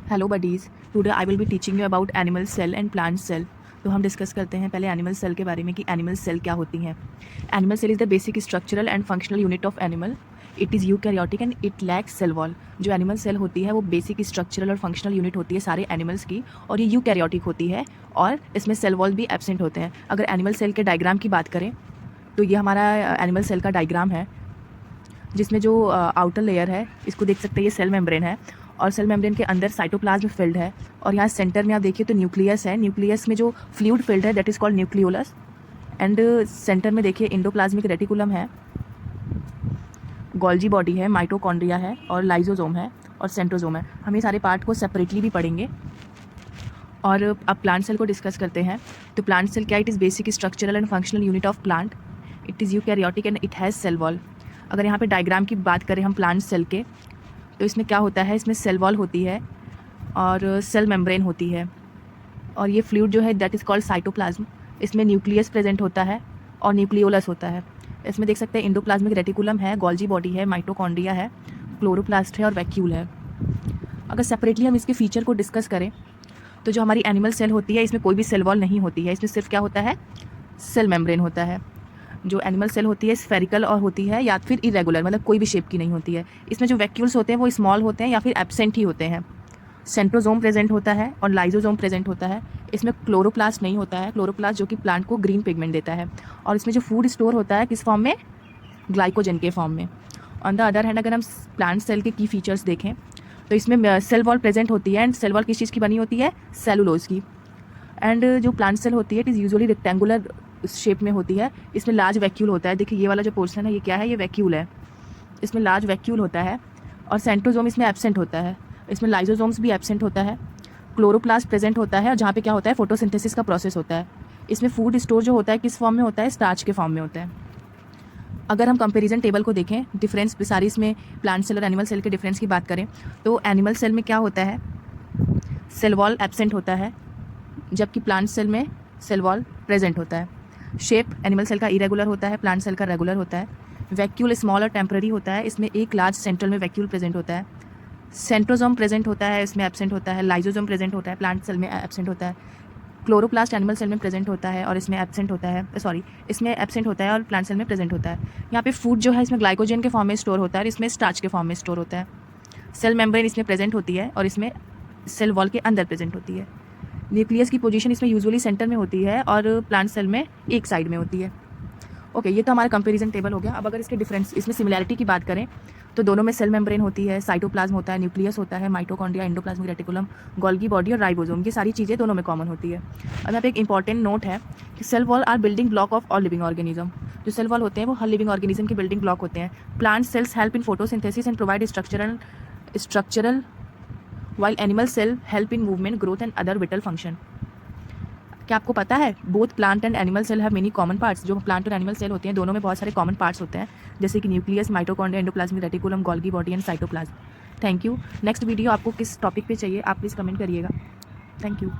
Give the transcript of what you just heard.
Hello buddies, today I will be teaching you about animal cell and plant cell. तो हम discuss करते हैं पहले एनिमल सेल के बारे में कि एनिमल सेल क्या होती हैं। Animal cell is the basic structural and functional unit of animal. It is eukaryotic and it lacks cell wall. जो एनिमल सेल होती है वो बेसिक स्ट्रक्चरल और फंक्शनल यूनिट होती है सारे एनिमल्स की, और ये यूकैरियोटिक होती है और इसमें सेल वॉल भी एब्सेंट होते हैं। अगर एनिमल सेल के डायग्राम की बात करें तो ये हमारा एनिमल सेल का डायग्राम है, जिसमें जो आउटर लेयर है इसको देख सकते हैं, ये सेल मेम्ब्रेन है और सेल मेम्ब्रेन के अंदर साइटोप्लाज्म फिल्ड है। और यहाँ सेंटर में आप देखिए तो न्यूक्लियस है, न्यूक्लियस में जो फ्लूइड फिल्ड है that is called nucleolus. And centre में देखिए इंडोप्लाज्मिक रेटिकुलम है, गोल्जी बॉडी है, माइटोकॉन्ड्रिया है और लाइजोसोम है और सेंट्रोसोम है। हम ये सारे पार्ट को सेपरेटली भी पढ़ेंगे। और अब प्लांट सेल को डिस्कस करते हैं। तो प्लांट सेल क्या, it is basic structural and functional unit of plant. It is eukaryotic and it has cell wall. अगर यहाँ पे डायग्राम की बात करें हम प्लांट सेल के, तो इसमें क्या होता है, इसमें सेल वॉल होती है और सेल मेम्ब्रेन होती है और ये फ्लूइड जो है दैट इज़ कॉल्ड साइटोप्लाज्म। इसमें न्यूक्लियस प्रेजेंट होता है और न्यूक्लियोलस होता है। इसमें देख सकते हैं इंडोप्लाज्मिक रेटिकुलम है, गोल्जी बॉडी है, माइटोकॉन्ड्रिया है, क्लोरोप्लास्ट है और वैक्यूल है। अगर सेपरेटली हम इसके फीचर को डिस्कस करें तो जो हमारी एनिमल सेल होती है इसमें कोई भी सेल वॉल नहीं होती है, इसमें सिर्फ क्या होता है, सेल मेम्ब्रेन होता है। जो एनिमल सेल होती है स्फेरिकल और होती है या फिर इरेगुलर, मतलब कोई भी शेप की नहीं होती है। इसमें जो वैक्यूल्स होते हैं वो स्मॉल होते हैं या फिर एब्सेंट ही होते हैं। सेंट्रोसोम प्रेजेंट होता है और लाइजोसोम प्रेजेंट होता है। इसमें क्लोरोप्लास्ट नहीं होता है, क्लोरोप्लास्ट जो कि प्लांट को ग्रीन पिगमेंट देता है। और इसमें जो फूड स्टोर होता है किस फॉर्म में, ग्लाइकोजन के फॉर्म में। ऑन द अदर हैंड अगर हम प्लांट सेल के की फीचर्स देखें तो इसमें सेल वॉल प्रेजेंट होती है। एंड सेल वॉल किस चीज़ की बनी होती है, सेलुलोज की। एंड जो प्लांट सेल होती है it is usually rectangular shape में होती है। इसमें लार्ज वैक्यूल होता है। देखिए ये वाला जो पोर्शन है ये क्या है, ये वैक्यूल है। इसमें लार्ज वैक्यूल होता है और सेंट्रोसोम इसमें एब्सेंट होता है। इसमें लाइजोसोम्स भी एब्सेंट होता है। क्लोरोप्लास्ट प्रेजेंट होता है और जहाँ पे क्या होता है, फोटोसिंथेसिस का प्रोसेस होता है। इसमें फूड स्टोर जो होता है किस फॉर्म में होता है, स्टार्च के फॉर्म में होता है। अगर हम कंपैरिजन टेबल को देखें, डिफरेंस सारी इसमें प्लांट सेल और एनिमल सेल के डिफरेंस की बात करें तो एनिमल सेल में क्या होता है, सेल वॉल एब्सेंट होता है, जबकि प्लांट सेल में सेल वॉल प्रेजेंट होता है। शेप एनिमल सेल का इरेगुलर होता है, प्लांट सेल का रेगुलर होता है। वैक्यूल स्मॉल और टेम्पररी होता है, इसमें एक लार्ज सेंट्रल में वैक्यूल प्रेजेंट होता है। सेंट्रोसोम प्रेजेंट होता है, इसमें एब्सेंट होता है। लाइजोसोम प्रेजेंट होता है, प्लांट सेल में एब्सेंट होता है। क्लोरोप्लास्ट एनिमल सेल में प्रेजेंट होता है और इसमें एब्सेंट होता है, इसमें एब्सेंट होता है और प्लांट सेल में प्रेजेंट होता है। यहाँ पे फूड जो है इसमें ग्लाइकोजन के फॉर्म में स्टोर होता है और इसमें स्टार्च के फॉर्म में स्टोर होता है। सेल मेम्ब्रेन इसमें प्रेजेंट होती है और इसमें सेल वॉल के अंदर प्रेजेंट होती है। न्यूक्लियस की पोजीशन इसमें यूजुअली सेंटर में होती है और प्लांट सेल में एक साइड में होती है। ओके, ये तो हमारा कंपैरिजन टेबल हो गया। अब अगर इसके डिफरेंस, इसमें सिमिलैरिटी की बात करें तो दोनों में सेल मेम्ब्रेन होती है, साइटोप्लाज्म होता है, न्यूक्लियस होता है, mitochondria, endoplasmic reticulum, Golgi body और राइबोसोम, ये सारी चीज़ें दोनों में कॉमन होती है। अब यहाँ पे एक इंपॉर्टेंट नोट है कि cell wall are building block of all living organism. जो सेल वॉल होते हैं वो हर लिविंग ऑर्गेनिज्म के बिल्डिंग ब्लॉक होते हैं। Plant cells help in photosynthesis and provide structural while animal cell help in movement, growth and other vital function। क्या आपको पता है, both plant and animal cell have many common parts. जो plant और animal cell होते हैं दोनों में बहुत सारे कॉमन पार्ट्स होते हैं, जैसे कि nucleus, mitochondria, endoplasmic reticulum, Golgi body and cytoplasm. Thank you. Next video आपको किस टॉपिक पे चाहिए आप प्लीज़ कमेंट करिएगा। Thank you.